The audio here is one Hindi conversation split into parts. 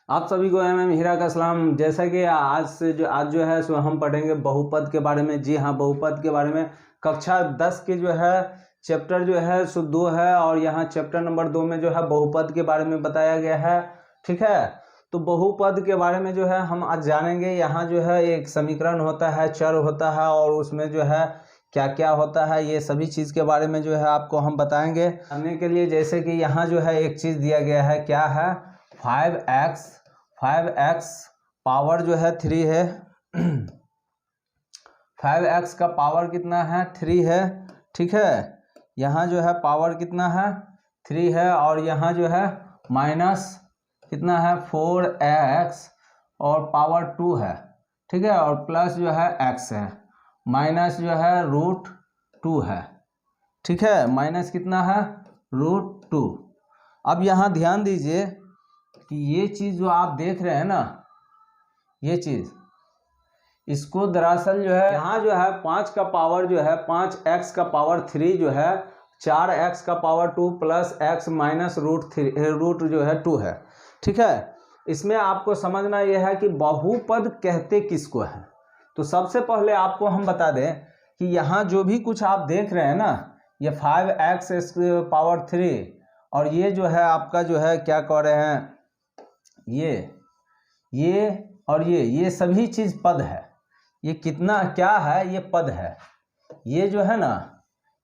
आप सभी को एम हीरा का सलाम। जैसा कि आज जो है सो हम पढ़ेंगे बहुपद के बारे में। जी हाँ, बहुपद के बारे में कक्षा 10 के जो है चैप्टर जो है सो 2 है और यहाँ चैप्टर नंबर 2 में जो है बहुपद के बारे में बताया गया है। ठीक है, तो बहुपद के बारे में जो है हम आज जानेंगे। यहाँ जो है एक समीकरण होता है, चर होता है और उसमें जो है क्या क्या होता है, ये सभी चीज़ के बारे में जो है आपको हम बताएंगे। जानने के लिए जैसे कि यहाँ जो है एक चीज़ दिया गया है, क्या है 5x पावर जो है 3 है। 5x का पावर कितना है 3 है। ठीक है, यहाँ जो है पावर कितना है 3 है और यहाँ जो है माइनस कितना है 4x और पावर 2 है। ठीक है, और प्लस जो है x है, माइनस जो है √2 है। ठीक है, माइनस कितना है √2। अब यहाँ ध्यान दीजिए कि ये चीज़ जो आप देख रहे हैं ना, ये चीज़ इसको दरअसल जो है यहाँ जो है 5 का पावर जो है 5x का पावर 3 जो है 4x का power 2 plus x minus root जो है 2 है। ठीक है, इसमें आपको समझना यह है कि बहुपद कहते किसको है। तो सबसे पहले आपको हम बता दें कि यहाँ जो भी कुछ आप देख रहे हैं ना, ये 5x पावर 3 और ये जो है आपका जो है क्या कह रहे हैं, ये और ये सभी चीज़ पद है। ये कितना क्या है, ये पद है। ये जो है ना,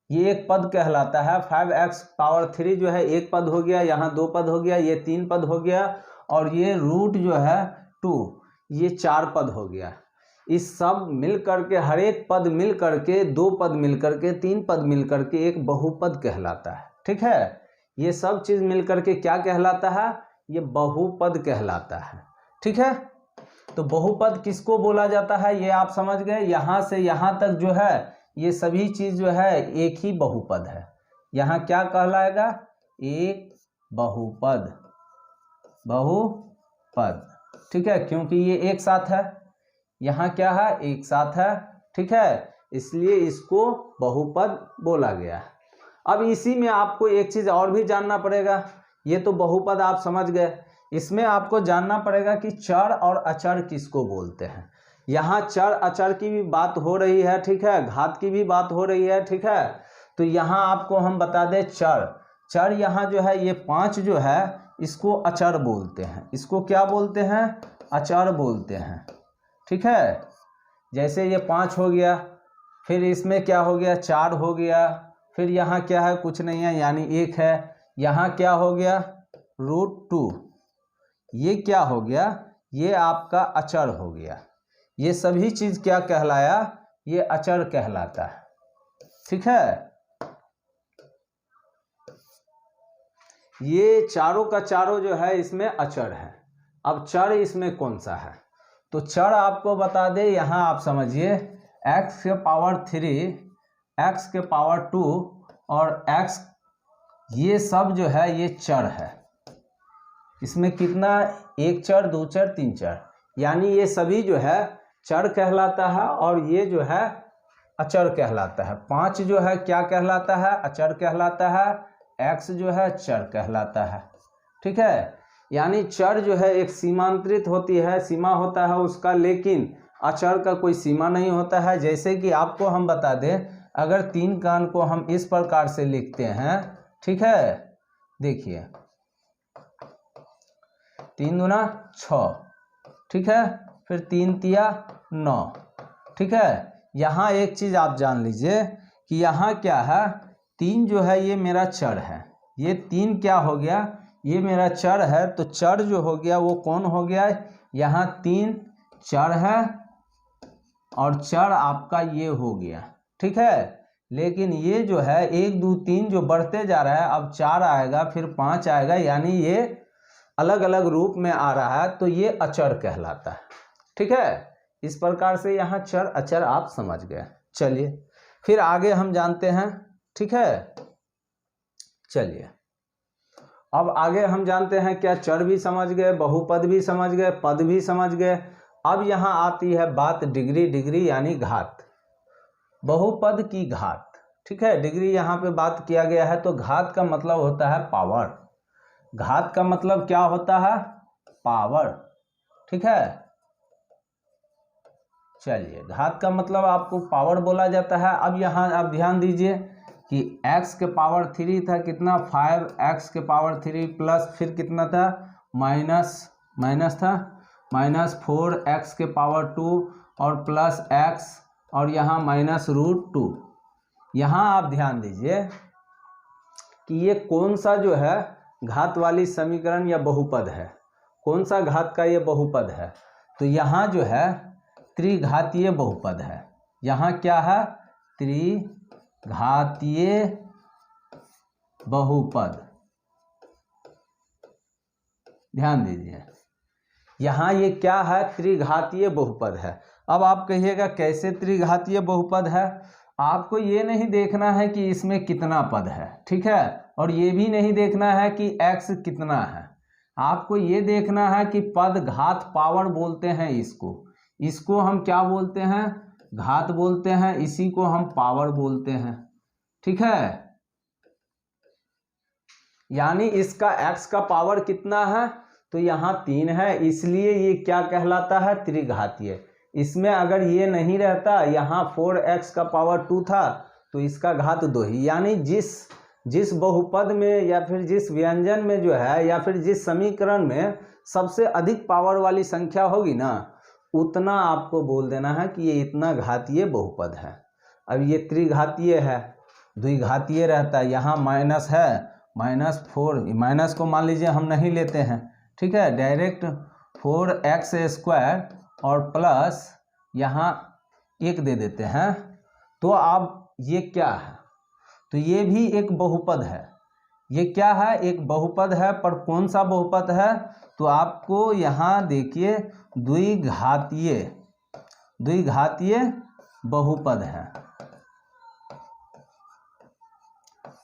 ये एक पद कहलाता है। 5x पावर 3 जो है एक पद हो गया, यहाँ 2 पद हो गया, ये 3 पद हो गया और ये रूट जो है 2 ये 4 पद हो गया। इस सब मिल करके हर एक पद मिल करके 2 पद मिल करके 3 पद मिल करके एक बहुपद कहलाता है। ठीक है, ये सब चीज़ मिल करके क्या कहलाता है, ये बहुपद कहलाता है। ठीक है, तो बहुपद किसको बोला जाता है ये आप समझ गए। यहाँ से यहाँ तक जो है ये सभी चीज़ जो है एक ही बहुपद है। यहाँ क्या कहलाएगा, एक बहुपद। ठीक है, क्योंकि ये एक साथ है, यहाँ क्या है एक साथ है। ठीक है, इसलिए इसको बहुपद बोला गया है। अब इसी में आपको एक चीज़ और भी जानना पड़ेगा। ये तो बहुपद आप समझ गए, इसमें आपको जानना पड़ेगा कि चर और अचर किसको बोलते हैं। यहाँ चर अचर की भी बात हो रही है, ठीक है, घात की भी बात हो रही है। ठीक है, तो यहाँ आपको हम बता दें चर यहाँ जो है ये 5 जो है इसको अचर बोलते हैं। इसको क्या बोलते हैं, अचर बोलते हैं। ठीक है, जैसे ये 5 हो गया, फिर इसमें क्या हो गया 4 हो गया, फिर यहाँ क्या है कुछ नहीं है यानी 1 है। यहाँ क्या हो गया √2, ये क्या हो गया, ये आपका अचर हो गया। ये सभी चीज़ क्या कहलाया, ये अचर कहलाता है। ठीक है, ये चारों का चारों जो है इसमें अचर है। अब चर इसमें कौन सा है, तो चर आपको बता दे। यहाँ आप समझिए x के पावर 3, x के पावर 2 और x ये सब जो है ये चर है। इसमें कितना, 1 चर 2 चर 3 चर, यानी ये सभी जो है चर कहलाता है और ये जो है अचर कहलाता है। 5 जो है क्या कहलाता है, अचर कहलाता है। x जो है चर कहलाता है। ठीक है, यानी चर जो है एक सीमांतरित होती है, सीमा होता है उसका, लेकिन अचर का कोई सीमा नहीं होता है। जैसे कि आपको हम बता दें, अगर 3 कान को हम इस प्रकार से लिखते हैं, ठीक है, देखिए 3 दूना 6, ठीक है, फिर 3 तिया 9। ठीक है, यहाँ एक चीज़ आप जान लीजिए कि यहाँ क्या है, 3 जो है ये मेरा चर है। ये 3 क्या हो गया, ये मेरा चर है। तो चर जो हो गया वो कौन हो गया, यहाँ 3 चर है और चर आपका ये हो गया। ठीक है, लेकिन ये जो है 1 2 3 जो बढ़ते जा रहा है, अब 4 आएगा, फिर 5 आएगा, यानी ये अलग अलग रूप में आ रहा है, तो ये अचर कहलाता है। ठीक है, इस प्रकार से यहाँ चर अचर आप समझ गए। चलिए फिर आगे हम जानते हैं। ठीक है, चलिए अब आगे हम जानते हैं क्या, चर भी समझ गए, बहुपद भी समझ गए, पद भी समझ गए। अब यहाँ आती है बात डिग्री यानी घात, बहुपद की घात। ठीक है, डिग्री यहाँ पे बात किया गया है, तो घात का मतलब होता है पावर। घात का मतलब क्या होता है, पावर, ठीक है। चलिए, घात का मतलब आपको पावर बोला जाता है। अब यहाँ आप ध्यान दीजिए कि x के पावर 3 था, कितना 5x के पावर 3 प्लस फिर कितना था माइनस था -4x के पावर 2 और प्लस x और यहाँ -√2। यहाँ आप ध्यान दीजिए कि ये कौन सा जो है घात वाली समीकरण या बहुपद है, कौन सा घात का ये बहुपद है। तो यहाँ जो है त्रिघातीय बहुपद है। यहाँ क्या है, त्रिघातीय बहुपद। ध्यान दीजिए, यहाँ ये क्या है, त्रिघातीय बहुपद है। अब आप कहिएगा कैसे त्रिघातीय बहुपद है। आपको ये नहीं देखना है कि इसमें कितना पद है, ठीक है, और ये भी नहीं देखना है कि x कितना है। आपको ये देखना है कि पद घात पावर बोलते हैं इसको हम क्या बोलते हैं, घात बोलते हैं, इसी को हम पावर बोलते हैं, ठीक है। यानी इसका x का पावर कितना है, तो यहाँ 3 है, इसलिए ये क्या कहलाता है, त्रिघातीय। इसमें अगर ये नहीं रहता, यहाँ 4x का पावर 2 था तो इसका घात 2 ही। यानी जिस बहुपद में या फिर जिस व्यंजन में जो है या फिर जिस समीकरण में सबसे अधिक पावर वाली संख्या होगी ना, उतना आपको बोल देना है कि ये इतना घातीय बहुपद है। अब ये त्रिघातीय है, द्विघातीय रहता है, यहाँ माइनस है, -4, माइनस को मान लीजिए हम नहीं लेते हैं, ठीक है, डायरेक्ट 4x² और प्लस यहाँ 1 दे देते हैं। तो अब ये क्या है, तो ये भी एक बहुपद है। ये क्या है, एक बहुपद है, पर कौन सा बहुपद है, तो आपको यहाँ देखिए द्विघातीय बहुपद है,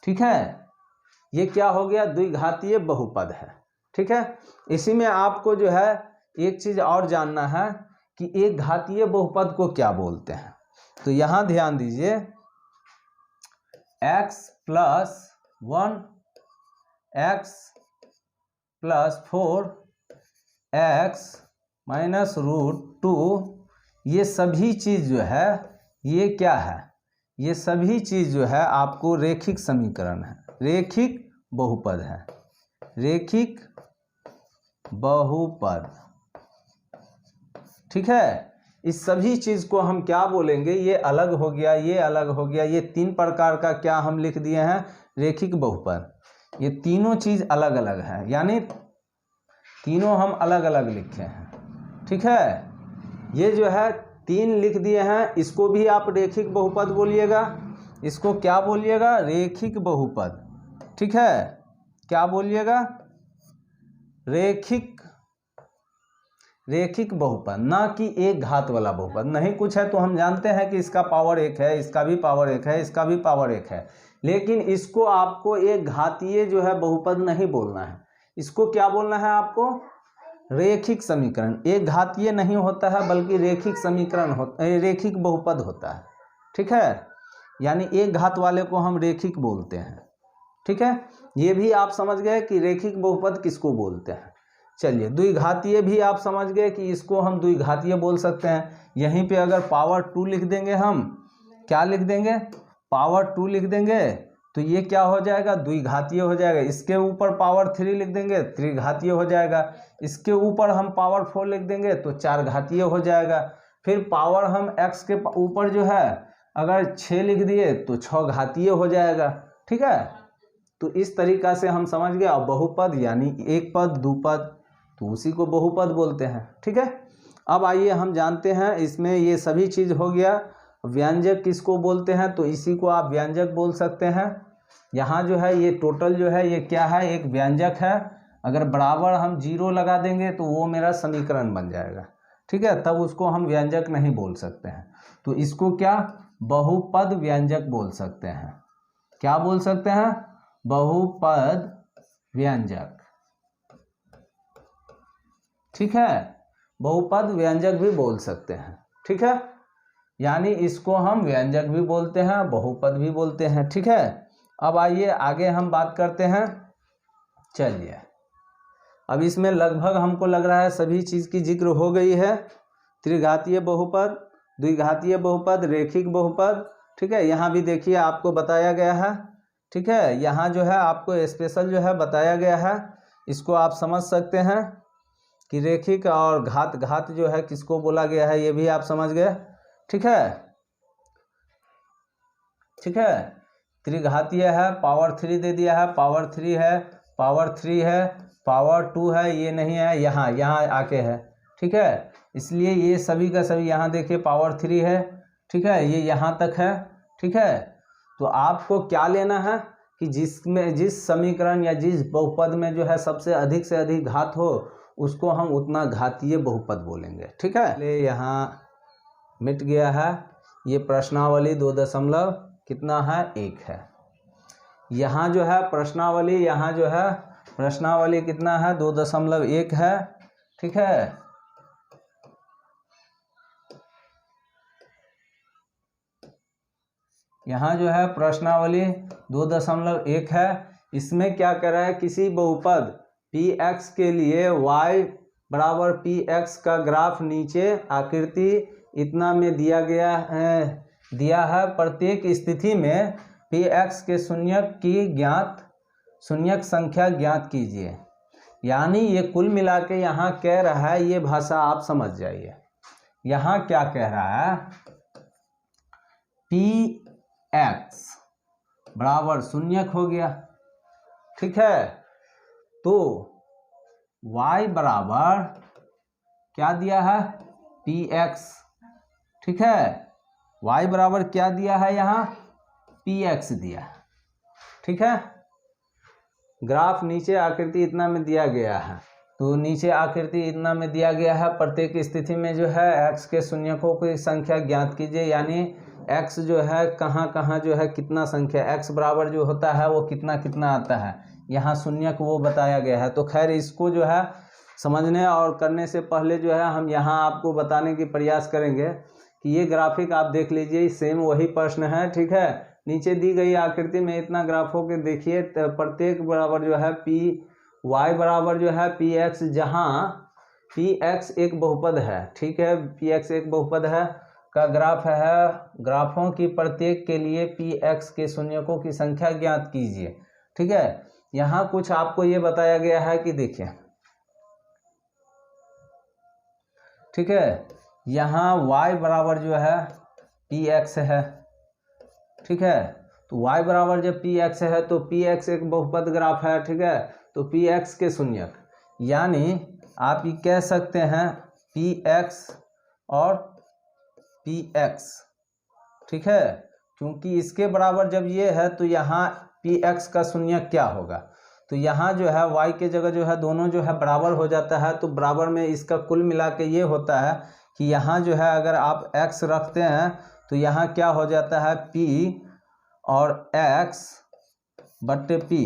ठीक है। ये क्या हो गया, द्विघातीय बहुपद है, ठीक है। इसी में आपको जो है एक चीज और जानना है कि एक घातीय बहुपद को क्या बोलते हैं। तो यहाँ ध्यान दीजिए, x + 1 x + 4 x -√2, ये सभी चीज़ जो है ये क्या है, ये सभी चीज़ जो है आपको रेखिक समीकरण है, रेखिक बहुपद है, रेखिक बहुपद, ठीक है। इस सभी चीज़ को हम क्या बोलेंगे, ये अलग हो गया, ये अलग हो गया, ये 3 प्रकार का क्या हम लिख दिए हैं, रेखिक बहुपद। ये तीनों चीज़ अलग अलग है, यानी तीनों हम अलग अलग लिखे हैं, ठीक है। ये जो है 3 लिख दिए हैं, इसको भी आप रेखिक बहुपद बोलिएगा, इसको क्या बोलिएगा, रेखिक बहुपद, ठीक है। क्या बोलिएगा, रेखिक बहुपद, ना कि एक घात वाला बहुपद। नहीं कुछ है तो हम जानते हैं कि इसका पावर 1 है, इसका भी पावर 1 है, इसका भी पावर 1 है, लेकिन इसको आपको एक घातीय जो है बहुपद नहीं बोलना है। इसको क्या बोलना है आपको, रेखिक समीकरण। एक घातीय नहीं होता है बल्कि रेखिक समीकरण होता है, रेखिक बहुपद होता है, ठीक है। यानी एक घात वाले को हम रेखिक बोलते हैं, ठीक है। ये भी आप समझ गए कि रेखिक बहुपद किसको बोलते हैं। चलिए, द्विघातीय भी आप समझ गए कि इसको हम द्विघातीय बोल सकते हैं। यहीं पे अगर पावर 2 लिख देंगे, हम क्या लिख देंगे, पावर 2 लिख देंगे, तो ये क्या हो जाएगा, द्विघातीय हो जाएगा। इसके ऊपर पावर 3 लिख देंगे, त्रिघातीय हो जाएगा। इसके ऊपर हम पावर 4 लिख देंगे तो 4 घातीय हो जाएगा। फिर पावर हम x के ऊपर जो है अगर 6 लिख दिए तो 6 घातीय हो जाएगा, ठीक है। तो इस तरीका से हम समझ गए। अब बहुपद यानी एक पद, 2 पद, तो उसी को बहुपद बोलते हैं, ठीक है। अब आइए हम जानते हैं, इसमें ये सभी चीज़ हो गया। व्यंजक किसको बोलते हैं, तो इसी को आप व्यंजक बोल सकते हैं। यहाँ जो है ये टोटल जो है ये क्या है, एक व्यंजक है। अगर बराबर हम 0 लगा देंगे तो वो मेरा समीकरण बन जाएगा, ठीक है, तब उसको हम व्यंजक नहीं बोल सकते हैं। तो इसको क्या, बहुपद व्यंजक बोल सकते हैं। क्या बोल सकते हैं, बहुपद व्यंजक, ठीक है। बहुपद व्यंजक भी बोल सकते हैं, ठीक है। यानी इसको हम व्यंजक भी बोलते हैं, बहुपद भी बोलते हैं, ठीक है। अब आइए आगे हम बात करते हैं। चलिए, अब इसमें लगभग हमको लग रहा है सभी चीज़ की जिक्र हो गई है। त्रिघातीय बहुपद, द्विघातीय बहुपद, रेखिक बहुपद, ठीक है। यहाँ भी देखिए आपको बताया गया है, ठीक है। यहाँ जो है आपको स्पेशल जो है बताया गया है, इसको आप समझ सकते हैं कि रेखिक और घात जो है किसको बोला गया है, ये भी आप समझ गए, ठीक है। ठीक है, त्रिघातीय है, पावर 3 दे दिया है, पावर 3 है, पावर 3 है, पावर 2 है, ये नहीं है, यहाँ आके है, ठीक है। इसलिए ये सभी का सभी यहाँ देखिए पावर 3 है, ठीक है, ये यहाँ तक है, ठीक है। तो आपको क्या लेना है कि जिस समीकरण या जिस बहुपद में जो है सबसे अधिक से अधिक घात हो उसको हम उतना घातीय बहुपद बोलेंगे, ठीक है। ले यहाँ मिट गया है ये प्रश्नावली, 2 कितना है 1 है। यहाँ जो है प्रश्नावली, यहाँ जो है प्रश्नावली कितना है 2.1 है, ठीक है। यहाँ जो है प्रश्नावली 2.1 है। इसमें क्या कर रहा है, किसी बहुपद px के लिए y बराबर px का ग्राफ नीचे आकृति इतना में दिया है। प्रत्येक स्थिति में px के शून्यक संख्या ज्ञात कीजिए। यानी ये कुल मिला के यहाँ कह रहा है, ये भाषा आप समझ जाइए। यहाँ क्या कह रहा है, px बराबर शून्यक हो गया, ठीक है। तो y बराबर क्या दिया है px, ठीक है। y बराबर क्या दिया है, यहाँ px दिया है, ठीक है। ग्राफ नीचे आकृति इतना में दिया गया है, तो नीचे आकृति इतना में दिया गया है। प्रत्येक स्थिति में जो है x के शून्यकों की संख्या ज्ञात कीजिए। यानी x जो है कहाँ जो है कितना संख्या, x बराबर जो होता है वो कितना आता है, यहाँ शून्यक वो बताया गया है। तो खैर इसको जो है समझने और करने से पहले जो है हम यहाँ आपको बताने की प्रयास करेंगे कि ये ग्राफिक आप देख लीजिए, सेम वही प्रश्न है, ठीक है। नीचे दी गई आकृति में इतना ग्राफ हो के देखिए, प्रत्येक बराबर जो है y बराबर जो है px, जहाँ px एक बहुपद है, ठीक है, px एक बहुपद है का ग्राफ है। ग्राफों की प्रत्येक के लिए px के शून्यकों की संख्या ज्ञात कीजिए, ठीक है। यहाँ कुछ आपको ये बताया गया है कि देखिए, ठीक है, यहाँ y बराबर जो है px है, ठीक है। तो y बराबर जब px है तो px एक बहुपद ग्राफ है, ठीक है। तो px के शून्यक, यानी आप ये कह सकते हैं px और px, ठीक है। क्योंकि इसके बराबर जब ये है तो यहाँ px का शून्यक क्या होगा, तो यहाँ जो है y के जगह जो है दोनों जो है बराबर हो जाता है। तो बराबर में इसका कुल मिला के ये होता है कि यहाँ जो है अगर आप x रखते हैं तो यहाँ क्या हो जाता है p और x बट्टे p,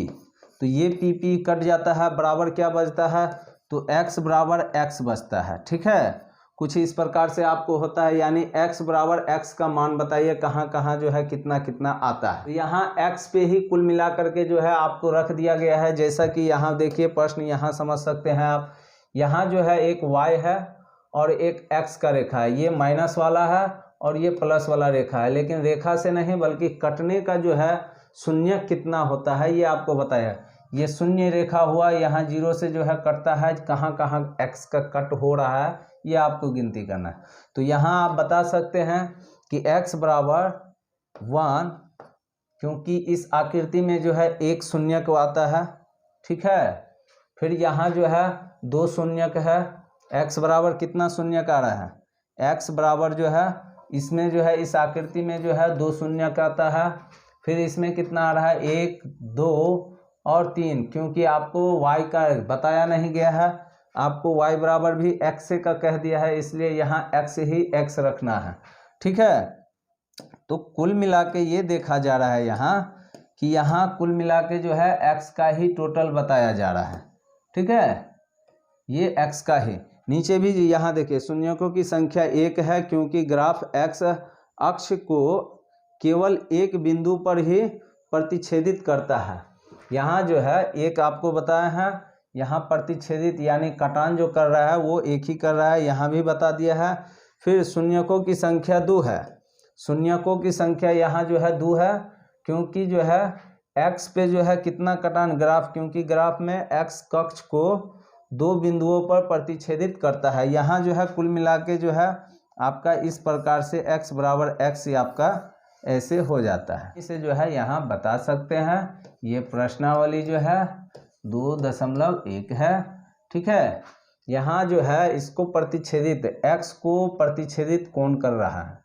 तो ये p कट जाता है, बराबर क्या बचता है, तो x बराबर x बचता है, ठीक है। कुछ इस प्रकार से आपको होता है, यानी x बराबर x का मान बताइए कहाँ जो है कितना आता है। तो यहाँ x पे ही कुल मिला करके जो है आपको रख दिया गया है। जैसा कि यहाँ देखिए प्रश्न यहाँ समझ सकते हैं आप, यहाँ जो है एक y है और एक x का रेखा है, ये माइनस वाला है और ये प्लस वाला रेखा है। लेकिन रेखा से नहीं बल्कि कटने का जो है शून्य कितना होता है ये आपको बताया। ये शून्य रेखा हुआ, यहाँ 0 से जो है कटता है, कहाँ x का कट हो रहा है ये आपको गिनती करना है। तो यहाँ आप बता सकते हैं कि x बराबर 1, क्योंकि इस आकृति में जो है एक शून्यक आता है, ठीक है। फिर यहाँ जो है 2 शून्यक है, x बराबर कितना शून्यक आ रहा है, x बराबर जो है इसमें जो है इस आकृति में जो है 2 शून्यक आता है। फिर इसमें कितना आ रहा है, 1 2 और 3, क्योंकि आपको y का बताया नहीं गया है, आपको y बराबर भी x का कह दिया है, इसलिए यहाँ x ही x रखना है, ठीक है। तो कुल मिला के ये देखा जा रहा है यहाँ कि यहाँ कुल मिला के जो है x का ही टोटल बताया जा रहा है, ठीक है, ये x का ही। नीचे भी यहाँ देखिए शून्यकों की संख्या 1 है, क्योंकि ग्राफ x अक्ष को केवल एक बिंदु पर ही प्रतिच्छेदित करता है। यहाँ जो है एक आपको बताया है, यहाँ प्रतिच्छेदित यानी कटान जो कर रहा है वो एक ही कर रहा है, यहाँ भी बता दिया है। फिर शून्यकों की संख्या 2 है, शून्यकों की संख्या यहाँ जो है 2 है, क्योंकि जो है x पे जो है कितना कटान ग्राफ, क्योंकि ग्राफ में x कक्ष को 2 बिंदुओं पर प्रतिच्छेदित करता है। यहाँ जो है कुल मिला के जो है आपका इस प्रकार से x बराबर x आपका ऐसे हो जाता है। इसे जो है यहाँ बता सकते हैं। ये प्रश्नावली जो है 2.1 है, ठीक है। यहाँ जो है इसको प्रतिच्छेदित x को प्रतिच्छेदित कौन कर रहा है,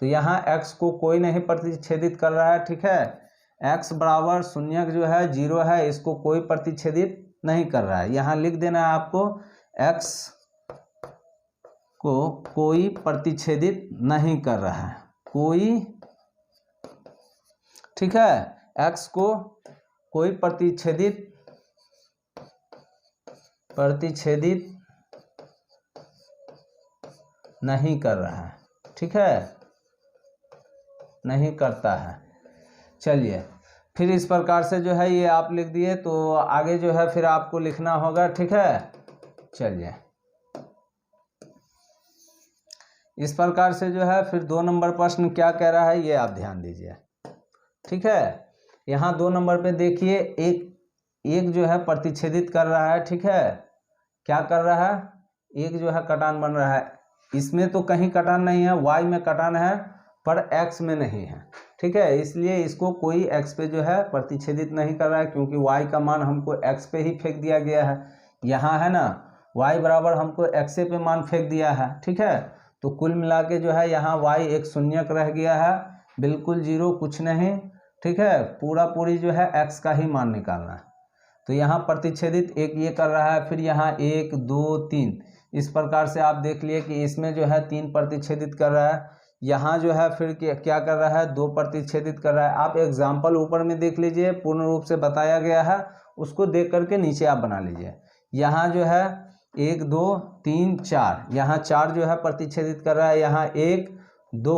तो यहाँ x को कोई नहीं प्रतिच्छेदित कर रहा है, ठीक है। x बराबर शून्य जो है 0 है, इसको कोई प्रतिच्छेदित नहीं कर रहा है। यहाँ लिख देना है आपको x को कोई प्रतिच्छेदित नहीं कर रहा है, कोई, ठीक है। x को कोई प्रतिच्छेदित नहीं कर रहा है, ठीक है, नहीं करता है। चलिए फिर इस प्रकार से जो है ये आप लिख दिए, तो आगे जो है फिर आपको लिखना होगा, ठीक है। चलिए इस प्रकार से जो है फिर 2 नंबर प्रश्न क्या कह रहा है ये आप ध्यान दीजिए, ठीक है। यहाँ 2 नंबर पे देखिए एक जो है प्रतिच्छेदित कर रहा है, ठीक है। क्या कर रहा है, एक जो है कटान बन रहा है, इसमें तो कहीं कटान नहीं है, y में कटान है पर x में नहीं है, ठीक है। इसलिए इसको कोई x पे जो है प्रतिच्छेदित नहीं कर रहा है, क्योंकि y का मान हमको x पे ही फेंक दिया गया है। यहाँ है ना y बराबर हमको x पे मान फेंक दिया है, ठीक है। तो कुल मिला के जो है यहाँ y एक शून्यक रह गया है, बिल्कुल 0 कुछ नहीं, ठीक है। पूरी जो है x का ही मान निकालना है। तो यहाँ प्रतिच्छेदित एक ये कर रहा है, फिर यहाँ 1 2 3 इस प्रकार से आप देख लिए कि इसमें जो है 3 प्रतिच्छेदित कर रहा है। यहाँ जो है फिर क्या कर रहा है, 2 प्रतिच्छेदित कर रहा है। आप एग्जाम्पल ऊपर में देख लीजिए, पूर्ण रूप से बताया गया है, उसको देख करके नीचे आप बना लीजिए। यहाँ जो है 1 2 3 4, यहाँ 4 जो है प्रतिच्छेदित कर रहा है, यहाँ 1 2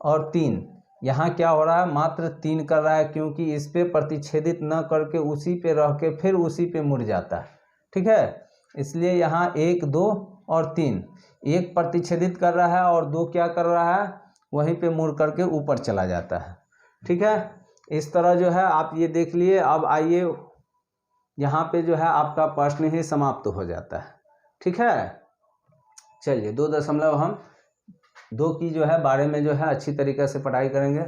और 3, यहाँ क्या हो रहा है, मात्र 3 कर रहा है, क्योंकि इस पे प्रतिच्छेदित न करके उसी पे रह के फिर उसी पे मुड़ जाता है, ठीक है। इसलिए यहाँ 1 2 और 3, 1 प्रतिच्छेदित कर रहा है और 2 क्या कर रहा है, वहीं पे मुड़ करके ऊपर चला जाता है, ठीक है। इस तरह जो है आप ये देख लिए। अब आइए यहाँ पे जो है आपका प्रश्न ही समाप्त हो जाता है, ठीक है। चलिए 2.2 की जो है बारे में जो है अच्छी तरीके से पढ़ाई करेंगे।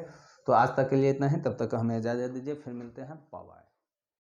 तो आज तक के लिए इतना ही, तब तक हमें इजाज़त दीजिए, फिर मिलते हैं, बाय बाय।